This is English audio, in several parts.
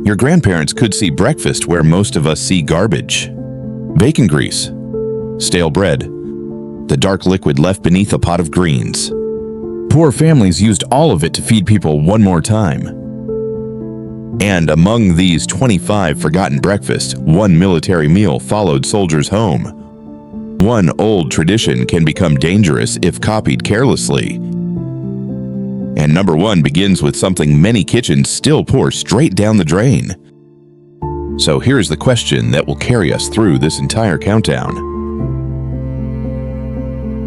Your grandparents could see breakfast where most of us see garbage. Bacon grease, stale bread, the dark liquid left beneath a pot of greens. Poor families used all of it to feed people one more time. And among these 25 forgotten breakfasts, one military meal followed soldiers home. One old tradition can become dangerous if copied carelessly. And number 1 begins with something many kitchens still pour straight down the drain. So here's the question that will carry us through this entire countdown.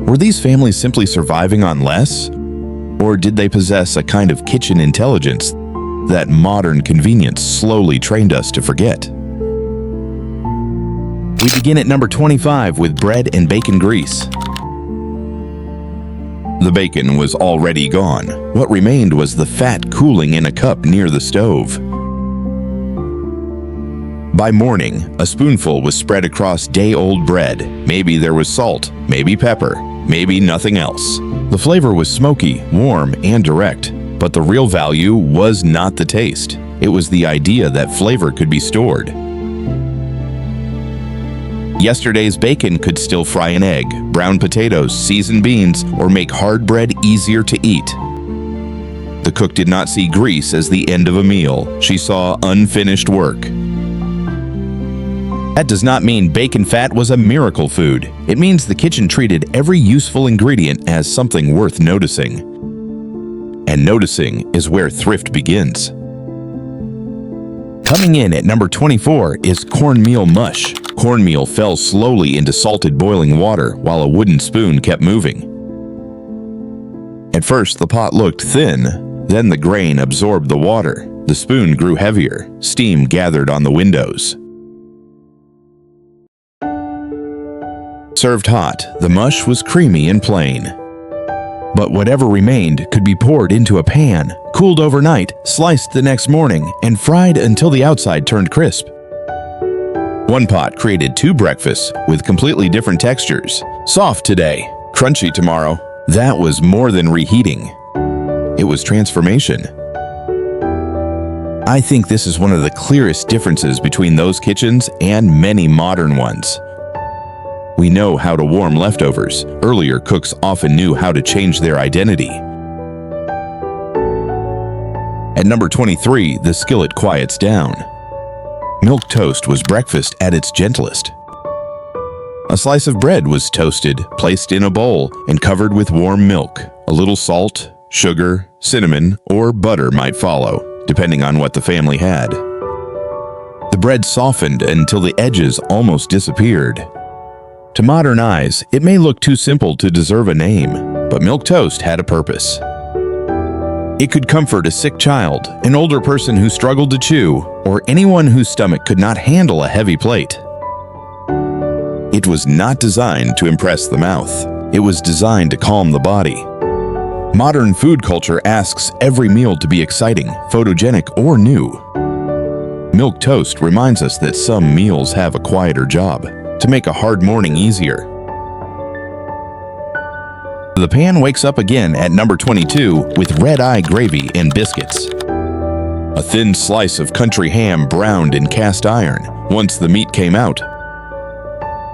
Were these families simply surviving on less? Or did they possess a kind of kitchen intelligence that modern convenience slowly trained us to forget? We begin at number 25 with bread and bacon grease. The bacon was already gone. What remained was the fat cooling in a cup near the stove. By morning, a spoonful was spread across day-old bread. Maybe there was salt, maybe pepper, maybe nothing else. The flavor was smoky, warm, and direct, but the real value was not the taste. It was the idea that flavor could be stored. Yesterday's bacon could still fry an egg, brown potatoes, season beans, or make hard bread easier to eat. The cook did not see grease as the end of a meal. She saw unfinished work. That does not mean bacon fat was a miracle food. It means the kitchen treated every useful ingredient as something worth noticing. And noticing is where thrift begins. Coming in at number 24 is cornmeal mush. Cornmeal fell slowly into salted boiling water while a wooden spoon kept moving. At first, the pot looked thin, then the grain absorbed the water. The spoon grew heavier. Steam gathered on the windows. Served hot, the mush was creamy and plain. But whatever remained could be poured into a pan, cooled overnight, sliced the next morning, and fried until the outside turned crisp. One pot created 2 breakfasts with completely different textures. Soft today, crunchy tomorrow. That was more than reheating. It was transformation. I think this is one of the clearest differences between those kitchens and many modern ones. We know how to warm leftovers. Earlier cooks often knew how to change their identity. At number 23, the skillet quiets down. Milk toast was breakfast at its gentlest. A slice of bread was toasted, placed in a bowl, and covered with warm milk. A little salt, sugar, cinnamon, or butter might follow, depending on what the family had. The bread softened until the edges almost disappeared. To modern eyes, it may look too simple to deserve a name, but milk toast had a purpose. It could comfort a sick child, an older person who struggled to chew, or anyone whose stomach could not handle a heavy plate. It was not designed to impress the mouth. It was designed to calm the body. Modern food culture asks every meal to be exciting, photogenic, or new. Milk toast reminds us that some meals have a quieter job, to make a hard morning easier. The pan wakes up again at number 22 with red-eye gravy and biscuits. A thin slice of country ham browned in cast iron once the meat came out.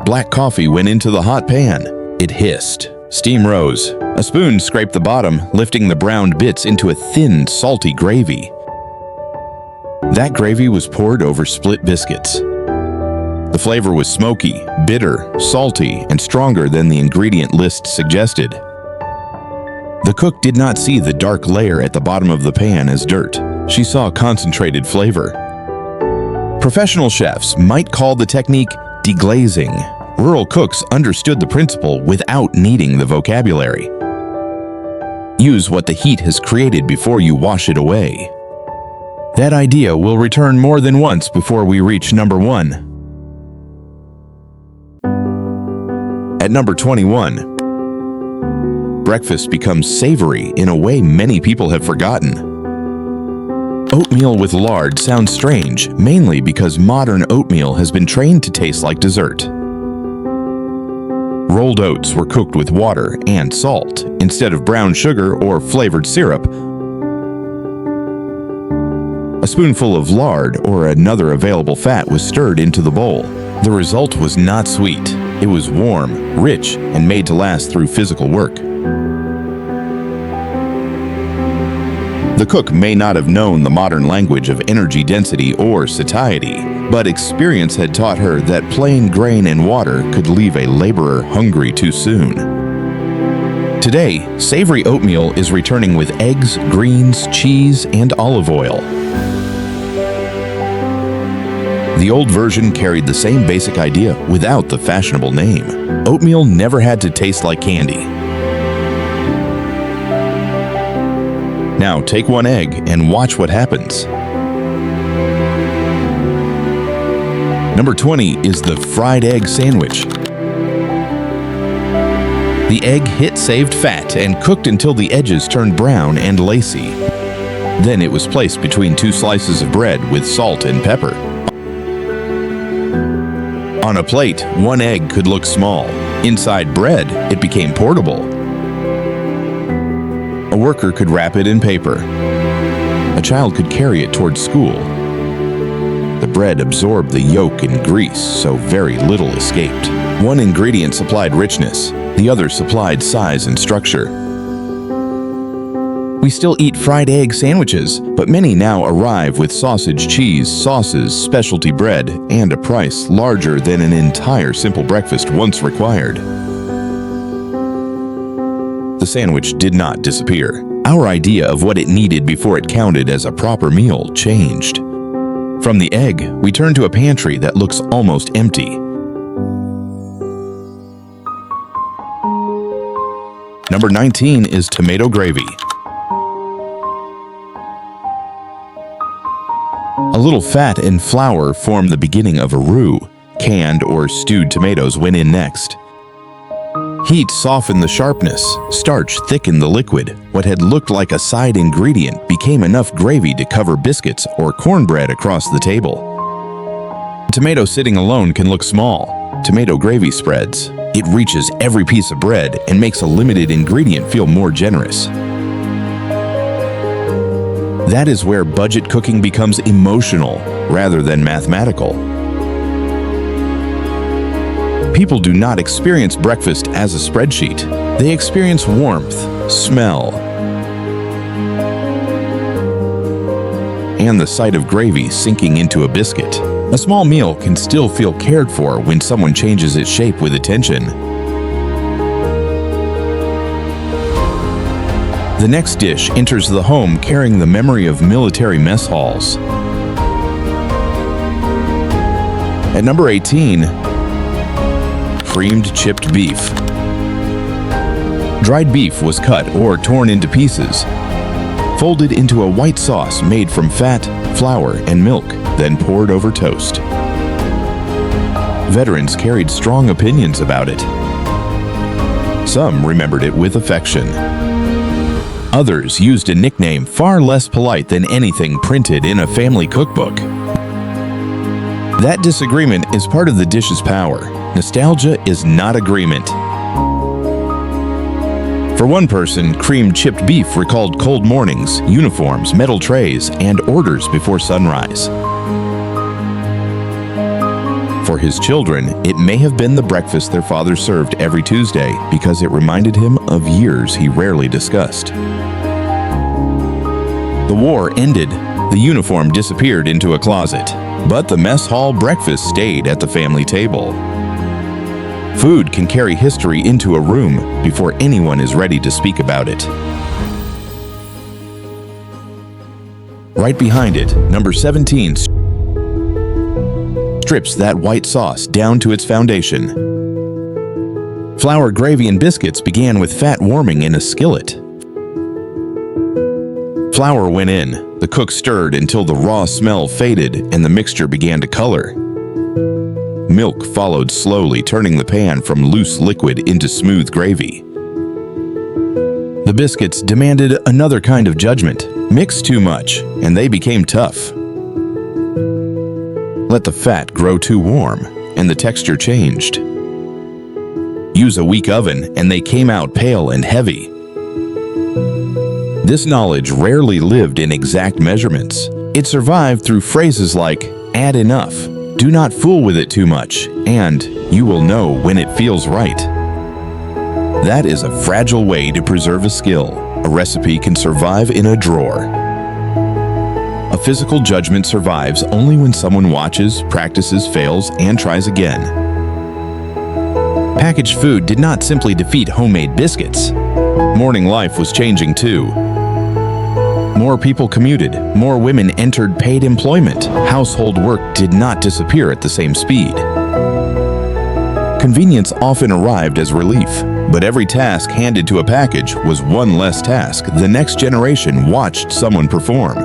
Black coffee went into the hot pan. It hissed. Steam rose. A spoon scraped the bottom, lifting the browned bits into a thin, salty gravy. That gravy was poured over split biscuits. The flavor was smoky, bitter, salty, and stronger than the ingredient list suggested. The cook did not see the dark layer at the bottom of the pan as dirt. She saw concentrated flavor. Professional chefs might call the technique deglazing. Rural cooks understood the principle without needing the vocabulary. Use what the heat has created before you wash it away. That idea will return more than once before we reach number 1. At number 21, breakfast becomes savory in a way many people have forgotten. Oatmeal with lard sounds strange, mainly because modern oatmeal has been trained to taste like dessert. Rolled oats were cooked with water and salt instead of brown sugar or flavored syrup. A A spoonful of lard or another available fat was stirred into the bowl. The result was not sweet. It was warm, rich, and made to last through physical work. The cook may not have known the modern language of energy density or satiety, but experience had taught her that plain grain and water could leave a laborer hungry too soon. Today, Savory Oatmeal is returning with eggs, greens, cheese, and olive oil. The old version carried the same basic idea without the fashionable name. Oatmeal never had to taste like candy. Now take one egg and watch what happens. Number 20 is the fried egg sandwich. The egg hit saved fat and cooked until the edges turned brown and lacy. Then it was placed between two slices of bread with salt and pepper. On a plate, one egg could look small. Inside bread, it became portable. A worker could wrap it in paper. A child could carry it towards school. The bread absorbed the yolk and grease, so very little escaped. One ingredient supplied richness, the other supplied size and structure. We still eat fried egg sandwiches, but many now arrive with sausage, cheese, sauces, specialty bread, and a price larger than an entire simple breakfast once required. The sandwich did not disappear. Our idea of what it needed before it counted as a proper meal changed. From the egg, we turn to a pantry that looks almost empty. Number 19 is tomato gravy. A little fat and flour form the beginning of a roux. Canned or stewed tomatoes went in next. Heat softened the sharpness, starch thickened the liquid. What had looked like a side ingredient became enough gravy to cover biscuits or cornbread across the table. Tomato sitting alone can look small. Tomato gravy spreads. It reaches every piece of bread and makes a limited ingredient feel more generous. That is where budget cooking becomes emotional rather than mathematical. People do not experience breakfast as a spreadsheet. They experience warmth, smell, and the sight of gravy sinking into a biscuit. A small meal can still feel cared for when someone changes its shape with attention. The next dish enters the home carrying the memory of military mess halls. At number 18, creamed chipped beef. Dried beef was cut or torn into pieces, folded into a white sauce made from fat, flour, and milk, then poured over toast. Veterans carried strong opinions about it. Some remembered it with affection. Others used a nickname far less polite than anything printed in a family cookbook. That disagreement is part of the dish's power. Nostalgia is not agreement. For one person, creamed chipped beef recalled cold mornings, uniforms, metal trays, and orders before sunrise. For his children, it may have been the breakfast their father served every Tuesday because it reminded him of years he rarely discussed. The war ended. The uniform disappeared into a closet, but the mess hall breakfast stayed at the family table. Food can carry history into a room before anyone is ready to speak about it. Right behind it, number 17 strips that white sauce down to its foundation. Flour, gravy, and biscuits began with fat warming in a skillet. Flour went in. The cook stirred until the raw smell faded and the mixture began to color. Milk followed slowly, turning the pan from loose liquid into smooth gravy. The biscuits demanded another kind of judgment. Mix too much, and they became tough. Let the fat grow too warm, and the texture changed. Use a weak oven, and they came out pale and heavy. This knowledge rarely lived in exact measurements. It survived through phrases like, "add enough," "do not fool with it too much," and "you will know when it feels right." That is a fragile way to preserve a skill. A recipe can survive in a drawer. A physical judgment survives only when someone watches, practices, fails, and tries again. Packaged food did not simply defeat homemade biscuits. Morning life was changing too. More people commuted, more women entered paid employment. Household work did not disappear at the same speed. Convenience often arrived as relief, but every task handed to a package was one less task the next generation watched someone perform.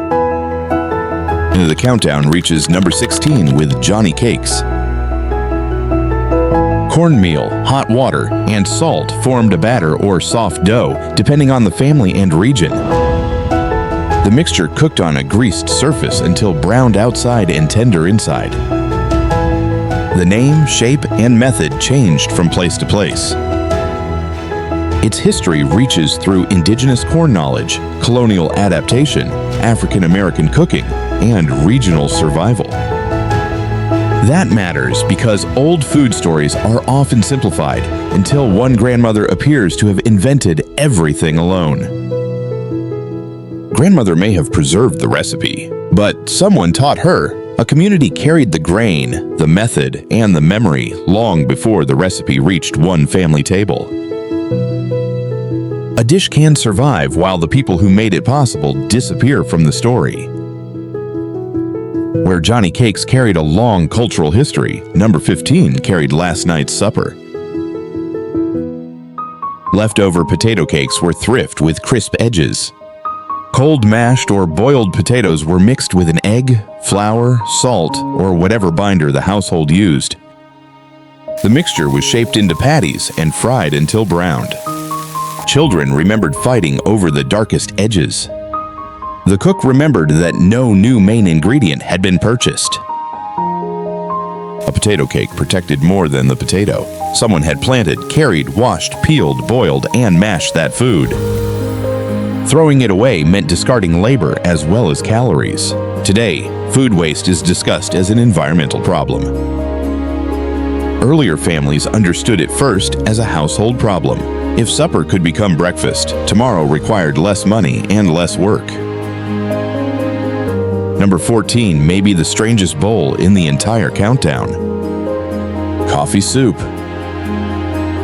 And the countdown reaches number 16 with Johnny Cakes. Cornmeal, hot water, and salt formed a batter or soft dough, depending on the family and region. The mixture cooked on a greased surface until browned outside and tender inside. The name, shape, and method changed from place to place. Its history reaches through indigenous corn knowledge, colonial adaptation, African American cooking, and regional survival. That matters because old food stories are often simplified until one grandmother appears to have invented everything alone. Grandmother may have preserved the recipe, but someone taught her. A community carried the grain, the method, and the memory long before the recipe reached one family table. A dish can survive while the people who made it possible disappear from the story. Where Johnny Cakes carried a long cultural history, number 15 carried last night's supper. Leftover potato cakes were Thrift with crisp edges. Cold mashed or boiled potatoes were mixed with an egg, flour, salt, or whatever binder the household used. The mixture was shaped into patties and fried until browned. Children remembered fighting over the darkest edges. The cook remembered that no new main ingredient had been purchased. A potato cake protected more than the potato. Someone had planted, carried, washed, peeled, boiled, and mashed that food. Throwing it away meant discarding labor as well as calories. Today, food waste is discussed as an environmental problem. Earlier families understood it first as a household problem. If supper could become breakfast, tomorrow required less money and less work. Number 14 may be the strangest bowl in the entire countdown. Coffee soup.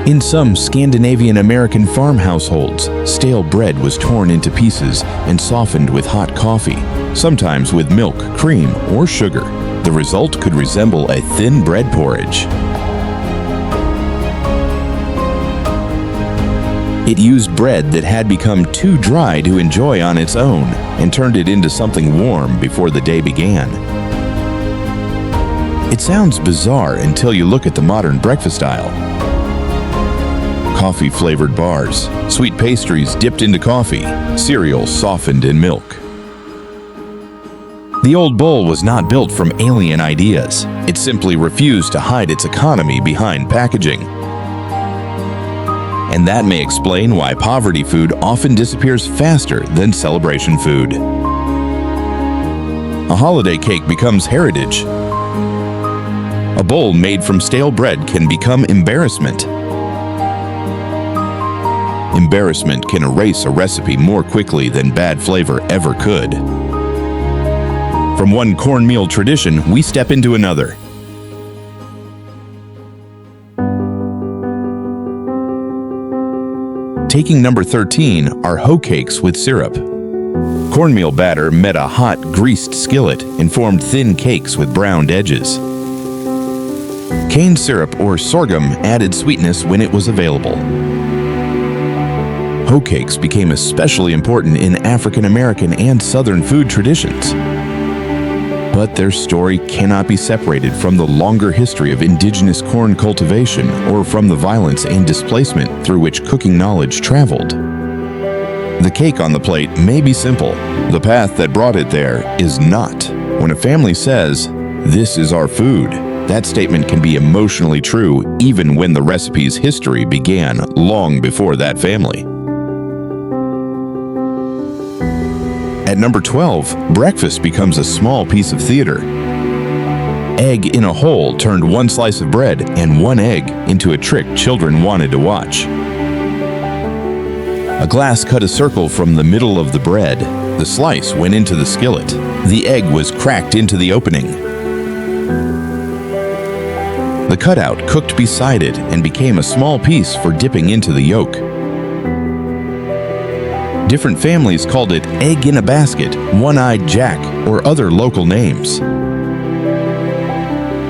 In some Scandinavian American farm households, stale bread was torn into pieces and softened with hot coffee, sometimes with milk, cream, or sugar. The result could resemble a thin bread porridge. It used bread that had become too dry to enjoy on its own and turned it into something warm before the day began. It sounds bizarre until you look at the modern breakfast aisle. Coffee-flavored bars, sweet pastries dipped into coffee, cereal softened in milk. The old bowl was not built from alien ideas. It simply refused to hide its economy behind packaging. And that may explain why poverty food often disappears faster than celebration food. A holiday cake becomes heritage. A bowl made from stale bread can become embarrassment. Embarrassment can erase a recipe more quickly than bad flavor ever could. From one cornmeal tradition, we step into another. Taking number 13 are hoe cakes with syrup. Cornmeal batter met a hot, greased skillet and formed thin cakes with browned edges. Cane syrup or sorghum added sweetness when it was available. Hoe cakes became especially important in African American and Southern food traditions. But their story cannot be separated from the longer history of indigenous corn cultivation or from the violence and displacement through which cooking knowledge traveled. The cake on the plate may be simple. The path that brought it there is not. When a family says, "This is our food," that statement can be emotionally true even when the recipe's history began long before that family. At number 12, breakfast becomes a small piece of theater. Egg in a hole turned one slice of bread and one egg into a trick children wanted to watch. A glass cut a circle from the middle of the bread. The slice went into the skillet. The egg was cracked into the opening. The cutout cooked beside it and became a small piece for dipping into the yolk. Different families called it egg in a basket, one-eyed Jack, or other local names.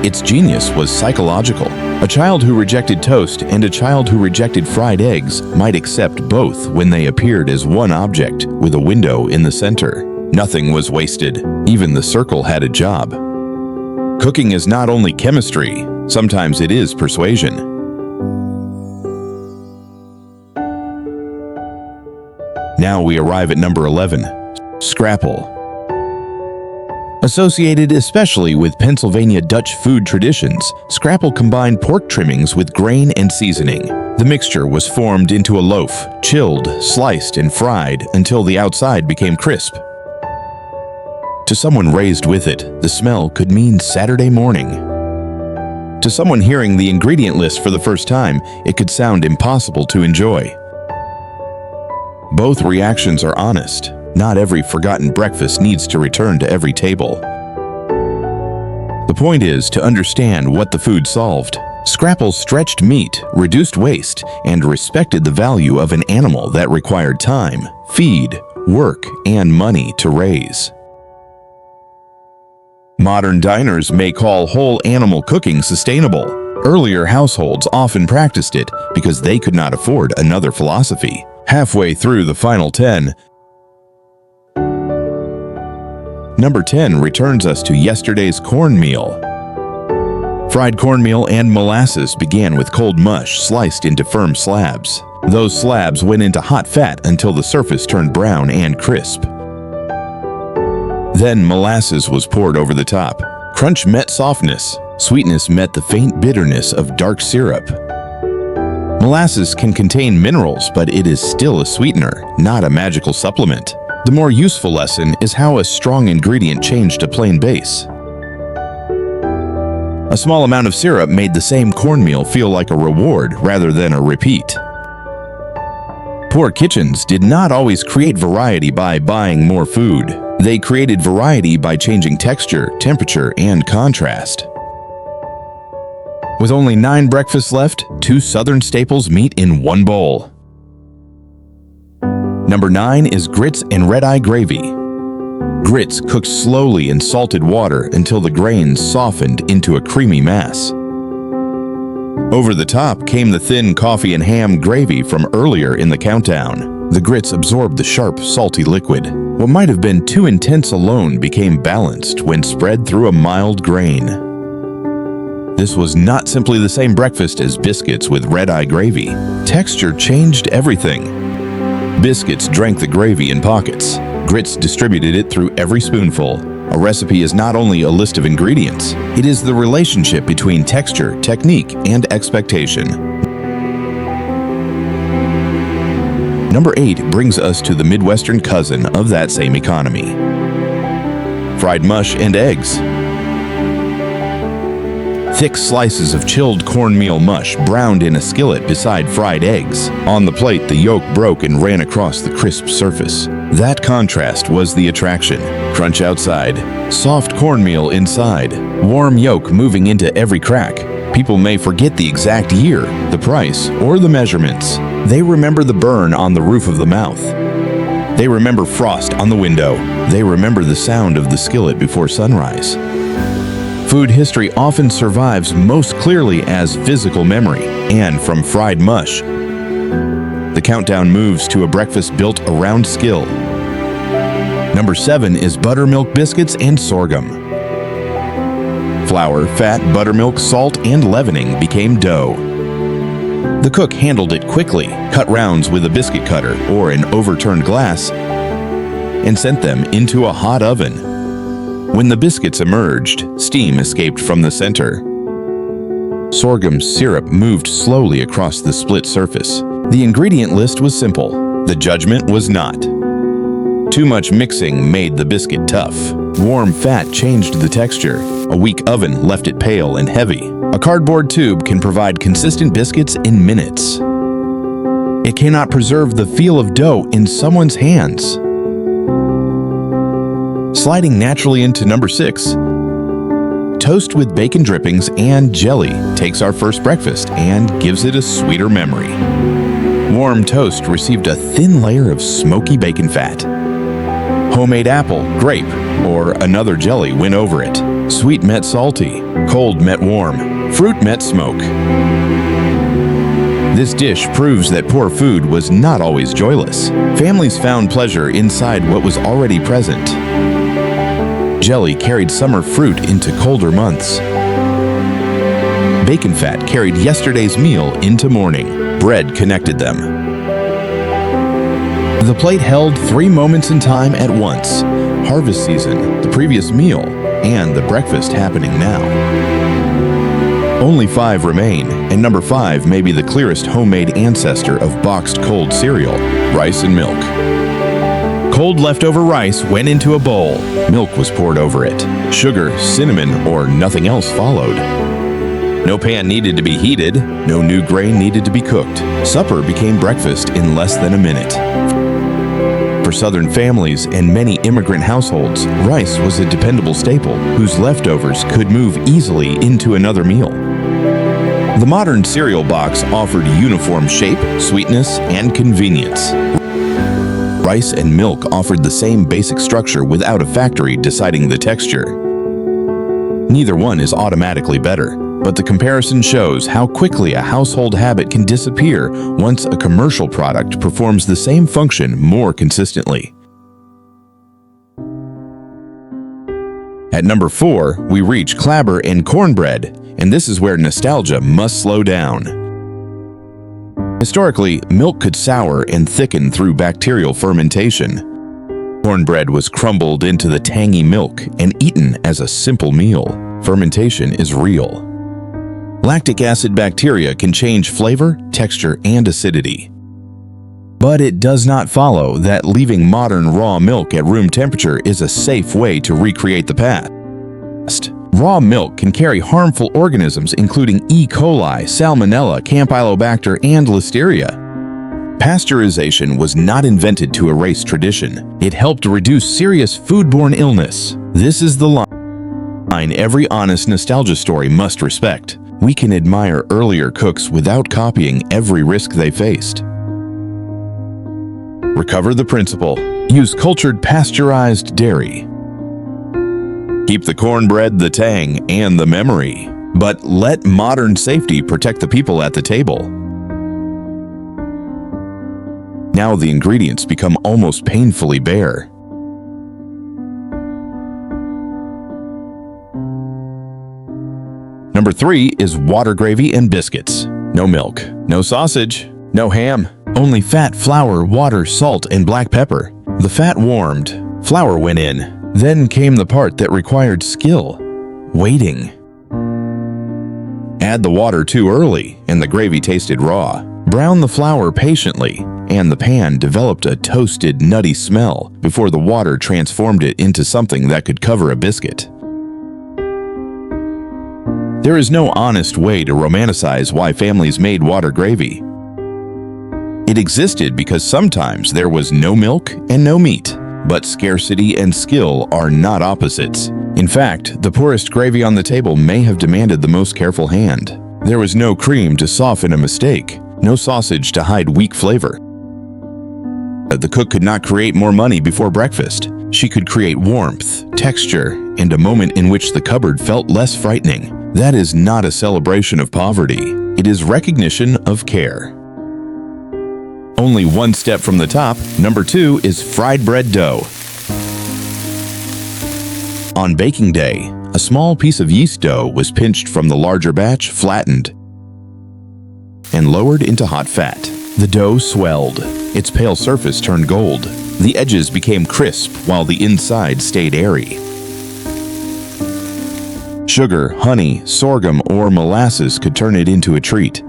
Its genius was psychological. A child who rejected toast and a child who rejected fried eggs might accept both when they appeared as one object with a window in the center. Nothing was wasted. Even the circle had a job. Cooking is not only chemistry, sometimes it is persuasion. Now we arrive at number 11, Scrapple. Associated especially with Pennsylvania Dutch food traditions, Scrapple combined pork trimmings with grain and seasoning. The mixture was formed into a loaf, chilled, sliced, and fried until the outside became crisp. To someone raised with it, the smell could mean Saturday morning. To someone hearing the ingredient list for the first time, it could sound impossible to enjoy. Both reactions are honest. Not every forgotten breakfast needs to return to every table. The point is to understand what the food solved. Scrapple stretched meat, reduced waste, and respected the value of an animal that required time, feed, work, and money to raise. Modern diners may call whole animal cooking sustainable. Earlier households often practiced it because they could not afford another philosophy. Halfway through the final 10, number 10 returns us to yesterday's cornmeal. Fried cornmeal and molasses began with cold mush sliced into firm slabs. Those slabs went into hot fat until the surface turned brown and crisp. Then molasses was poured over the top. Crunch met softness. Sweetness met the faint bitterness of dark syrup. Molasses can contain minerals, but it is still a sweetener, not a magical supplement. The more useful lesson is how a strong ingredient changed a plain base. A small amount of syrup made the same cornmeal feel like a reward rather than a repeat. Poor kitchens did not always create variety by buying more food. They created variety by changing texture, temperature, and contrast. With only 9 breakfasts left, 2 Southern staples meet in one bowl. Number 9 is grits and red-eye gravy. Grits cooked slowly in salted water until the grains softened into a creamy mass. Over the top came the thin coffee and ham gravy from earlier in the countdown. The grits absorbed the sharp, salty liquid. What might have been too intense alone became balanced when spread through a mild grain. This was not simply the same breakfast as biscuits with red-eye gravy. Texture changed everything. Biscuits drank the gravy in pockets. Grits distributed it through every spoonful. A recipe is not only a list of ingredients, it is the relationship between texture, technique, and expectation. Number 8 brings us to the Midwestern cousin of that same economy. Fried mush and eggs. Thick slices of chilled cornmeal mush browned in a skillet beside fried eggs. On the plate, the yolk broke and ran across the crisp surface. That contrast was the attraction. Crunch outside, soft cornmeal inside, warm yolk moving into every crack. People may forget the exact year, the price, or the measurements. They remember the burn on the roof of the mouth. They remember frost on the window. They remember the sound of the skillet before sunrise. Food history often survives most clearly as physical memory, and from fried mush, the countdown moves to a breakfast built around skill. Number 7 is buttermilk biscuits and sorghum. Flour, fat, buttermilk, salt, and leavening became dough. The cook handled it quickly, cut rounds with a biscuit cutter or an overturned glass, and sent them into a hot oven. When the biscuits emerged, steam escaped from the center. Sorghum syrup moved slowly across the split surface. The ingredient list was simple. The judgment was not. Too much mixing made the biscuit tough. Warm fat changed the texture. A weak oven left it pale and heavy. A cardboard tube can provide consistent biscuits in minutes. It cannot preserve the feel of dough in someone's hands. Sliding naturally into number 6. Toast with bacon drippings and jelly takes our first breakfast and gives it a sweeter memory. Warm toast received a thin layer of smoky bacon fat. Homemade apple, grape, or another jelly went over it. Sweet met salty, cold met warm, fruit met smoke. This dish proves that poor food was not always joyless. Families found pleasure inside what was already present. Jelly carried summer fruit into colder months. Bacon fat carried yesterday's meal into morning. Bread connected them. The plate held 3 moments in time at once: harvest season, the previous meal, and the breakfast happening now. Only 5 remain, and number 5 may be the clearest homemade ancestor of boxed cold cereal: rice and milk. Cold leftover rice went into a bowl. Milk was poured over it. Sugar, cinnamon, or nothing else followed. No pan needed to be heated. No new grain needed to be cooked. Supper became breakfast in less than a minute. For Southern families and many immigrant households, rice was a dependable staple whose leftovers could move easily into another meal. The modern cereal box offered uniform shape, sweetness, and convenience. Rice and milk offered the same basic structure without a factory deciding the texture. Neither one is automatically better, but the comparison shows how quickly a household habit can disappear once a commercial product performs the same function more consistently. At number 4, we reach Clabber and Cornbread, and this is where nostalgia must slow down. Historically, milk could sour and thicken through bacterial fermentation. Cornbread was crumbled into the tangy milk and eaten as a simple meal. Fermentation is real. Lactic acid bacteria can change flavor, texture, and acidity. But it does not follow that leaving modern raw milk at room temperature is a safe way to recreate the past. Raw milk can carry harmful organisms including E. coli, Salmonella, Campylobacter, and Listeria. Pasteurization was not invented to erase tradition. It helped reduce serious foodborne illness. This is the line every honest nostalgia story must respect. We can admire earlier cooks without copying every risk they faced. Recover the principle. Use cultured pasteurized dairy. Keep the cornbread, the tang, and the memory. But let modern safety protect the people at the table. Now the ingredients become almost painfully bare. Number 3 is water gravy and biscuits. No milk, no sausage, no ham, only fat, flour, water, salt, and black pepper. The fat warmed, flour went in. Then came the part that required skill: waiting. Add the water too early, and the gravy tasted raw. Brown the flour patiently, and the pan developed a toasted, nutty smell before the water transformed it into something that could cover a biscuit. There is no honest way to romanticize why families made water gravy. It existed because sometimes there was no milk and no meat, but scarcity and skill are not opposites. In fact, the poorest gravy on the table may have demanded the most careful hand. There was no cream to soften a mistake, no sausage to hide weak flavor. The cook could not create more money before breakfast. She could create warmth, texture, and a moment in which the cupboard felt less frightening. That is not a celebration of poverty. It is recognition of care. Only one step from the top, number 2 is fried bread dough. On baking day, a small piece of yeast dough was pinched from the larger batch, flattened, and lowered into hot fat. The dough swelled. Its pale surface turned gold. The edges became crisp while the inside stayed airy. Sugar, honey, sorghum, or molasses could turn it into a treat.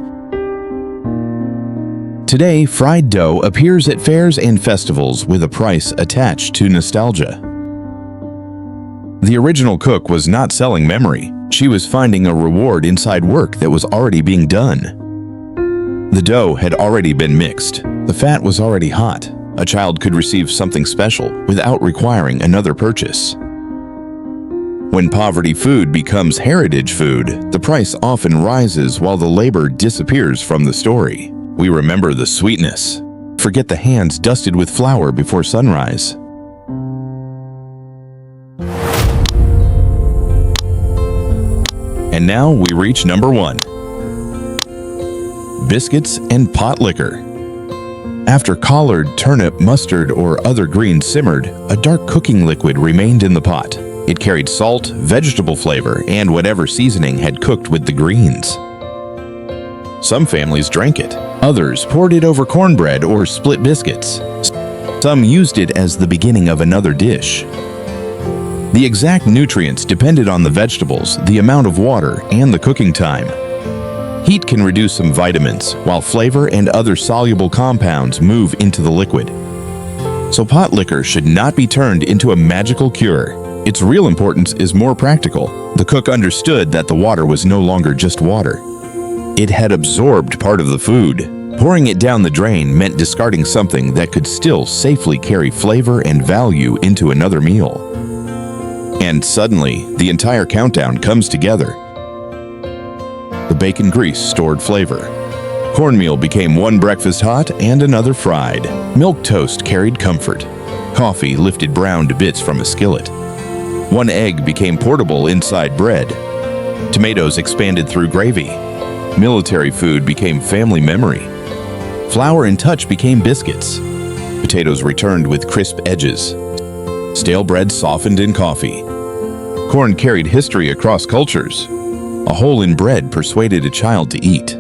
Today, fried dough appears at fairs and festivals with a price attached to nostalgia. The original cook was not selling memory. She was finding a reward inside work that was already being done. The dough had already been mixed. The fat was already hot. A child could receive something special without requiring another purchase. When poverty food becomes heritage food, the price often rises while the labor disappears from the story. We remember the sweetness. Forget the hands dusted with flour before sunrise. And now we reach number 1. Biscuits and pot liquor. After collard, turnip, mustard, or other greens simmered, a dark cooking liquid remained in the pot. It carried salt, vegetable flavor, and whatever seasoning had cooked with the greens. Some families drank it. Others poured it over cornbread or split biscuits. Some used it as the beginning of another dish. The exact nutrients depended on the vegetables, the amount of water, and the cooking time. Heat can reduce some vitamins, while flavor and other soluble compounds move into the liquid. So pot liquor should not be turned into a magical cure. Its real importance is more practical. The cook understood that the water was no longer just water. It had absorbed part of the food. Pouring it down the drain meant discarding something that could still safely carry flavor and value into another meal. And suddenly, the entire countdown comes together. The bacon grease stored flavor. Cornmeal became one breakfast hot and another fried. Milk toast carried comfort. Coffee lifted browned bits from a skillet. One egg became portable inside bread. Tomatoes expanded through gravy. Military food became family memory. Flour and touch became biscuits. Potatoes returned with crisp edges. Stale bread softened in coffee. Corn carried history across cultures. A hole in bread persuaded a child to eat.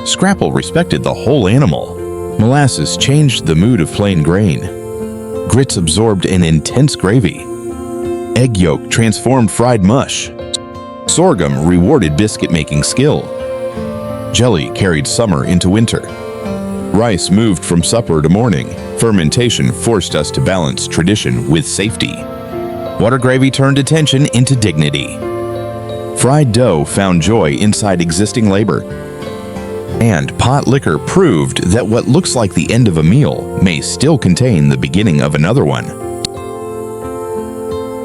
Scrapple respected the whole animal. Molasses changed the mood of plain grain. Grits absorbed an intense gravy. Egg yolk transformed fried mush. Sorghum rewarded biscuit-making skill. Jelly carried summer into winter. Rice moved from supper to morning. Fermentation forced us to balance tradition with safety. Water gravy turned attention into dignity. Fried dough found joy inside existing labor. And pot liquor proved that what looks like the end of a meal may still contain the beginning of another one.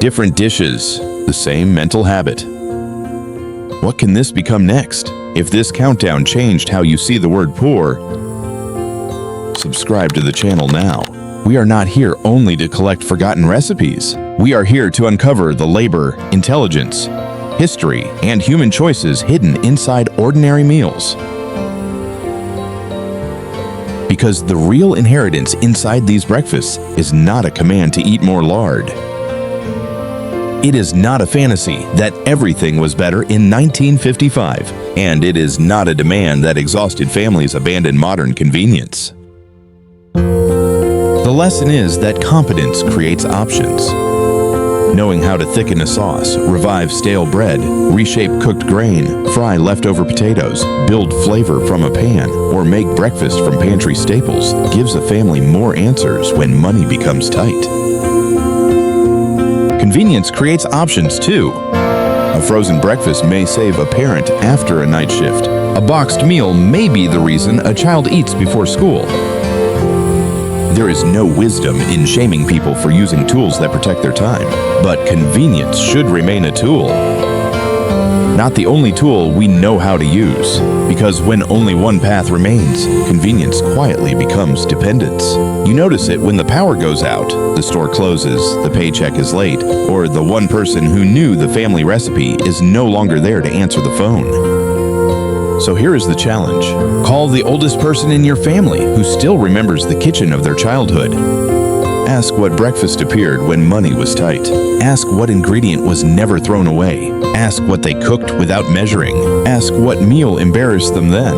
Different dishes, the same mental habit. What can this become next? If this countdown changed how you see the word poor, subscribe to the channel now. We are not here only to collect forgotten recipes. We are here to uncover the labor, intelligence, history, and human choices hidden inside ordinary meals. Because the real inheritance inside these breakfasts is not a command to eat more lard. It is not a fantasy that everything was better in 1955, and it is not a demand that exhausted families abandon modern convenience. The lesson is that competence creates options. Knowing how to thicken a sauce, revive stale bread, reshape cooked grain, fry leftover potatoes, build flavor from a pan, or make breakfast from pantry staples gives a family more answers when money becomes tight. Convenience creates options too. A frozen breakfast may save a parent after a night shift. A boxed meal may be the reason a child eats before school. There is no wisdom in shaming people for using tools that protect their time, but convenience should remain a tool. Not the only tool we know how to use, because when only one path remains, convenience quietly becomes dependence. You notice it when the power goes out, the store closes, the paycheck is late, or the one person who knew the family recipe is no longer there to answer the phone. So here is the challenge. Call the oldest person in your family who still remembers the kitchen of their childhood. Ask what breakfast appeared when money was tight. Ask what ingredient was never thrown away. Ask what they cooked without measuring. Ask what meal embarrassed them then,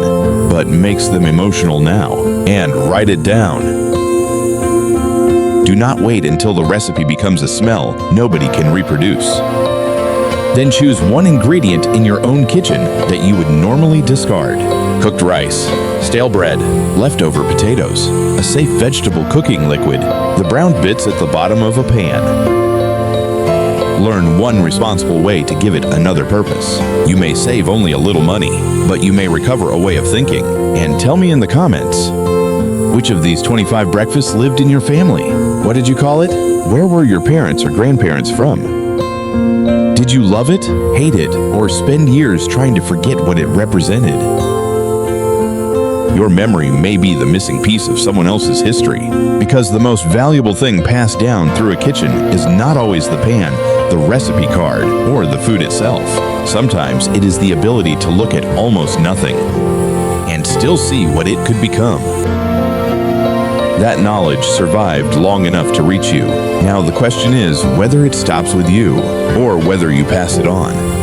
but makes them emotional now. And write it down. Do not wait until the recipe becomes a smell nobody can reproduce. Then choose one ingredient in your own kitchen that you would normally discard. Cooked rice, stale bread, leftover potatoes, a safe vegetable cooking liquid, the brown bits at the bottom of a pan. Learn one responsible way to give it another purpose. You may save only a little money, but you may recover a way of thinking. And tell me in the comments, which of these 25 breakfasts lived in your family? What did you call it? Where were your parents or grandparents from? Did you love it, hate it, or spend years trying to forget what it represented? Your memory may be the missing piece of someone else's history, because the most valuable thing passed down through a kitchen is not always the pan, the recipe card, or the food itself. Sometimes it is the ability to look at almost nothing and still see what it could become. That knowledge survived long enough to reach you. Now the question is whether it stops with you or whether you pass it on.